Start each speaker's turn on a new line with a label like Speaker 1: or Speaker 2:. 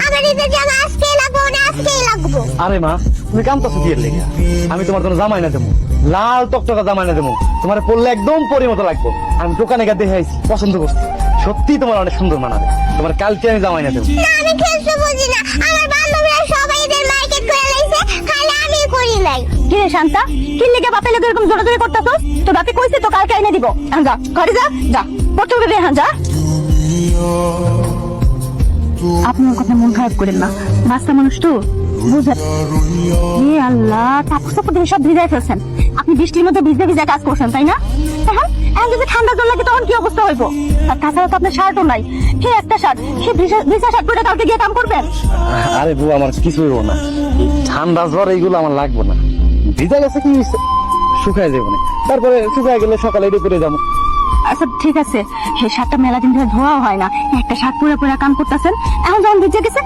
Speaker 1: আমার ঈদের জামা আজকেই লাগবো না আজকেই লাগবো।
Speaker 2: আরে মা, তুমি কামতাছো কি এর লেগে? আমি তোমার জন্য জামা এনে দেবো, লাল টকটকা জামা এনে দেবো, তোমার পরলে একদম পরি মতো লাগবে। আমি দোকানে গিয়ে দেখে আইছি, পছন্দ করছি, সত্যি তোমার অনেক সুন্দর মানাবে। তোমার কালকে আমি জামা এনে দেবো।
Speaker 1: না আমি খেলতে বুঝি না, আমার বান্ধবীরা সবাই ঈদের মার্কেট করে লাইছে, খালি আমি করি নাই।
Speaker 3: কি রে শান্তা, কি লেগে বাপের লোক এরকম জোরাজোরি করতেছস? তো বাপে কইছে তো কালকে এনে দিব। এখন যা ঘরে যা, যা পড়তে হবে। হ্যাঁ যা। আপনি ওর কথা মন খারাপ করেন না, বাচ্চা মানুষ তো বুঝেন। এ আল্লাহ, কাপড় চাপড় দিয়ে সব ভিজাই ফেলছেন। আপনি বৃষ্টির মধ্যে ভিজে ভিজে কাজ করছেন তাই না? এখন এখন যদি ঠান্ডা জল লাগে তখন কি অবস্থা হইব? আর তাছাড়া তো আপনার শার্টও নাই, সে একটা শার্ট, সে ভিজা শার্ট পরে কালকে গিয়ে কাম করবেন?
Speaker 2: আরে বউ, আমার কিছু হইব না, ঠান্ডা জ্বর এইগুলো আমার লাগবে না। ভিজা গেছে কি শুকায় যাবো না, তারপরে শুকায় গেলে সকালে দুপুরে যাবো।
Speaker 3: আচ্ছা ঠিক আছে, সেই শার্টটা মেলা দিন ধরে ধোয়া হয় না, একটা শার্ট পুরো পুরো কাম করতেছেন, এখন যখন ভিজে গেছে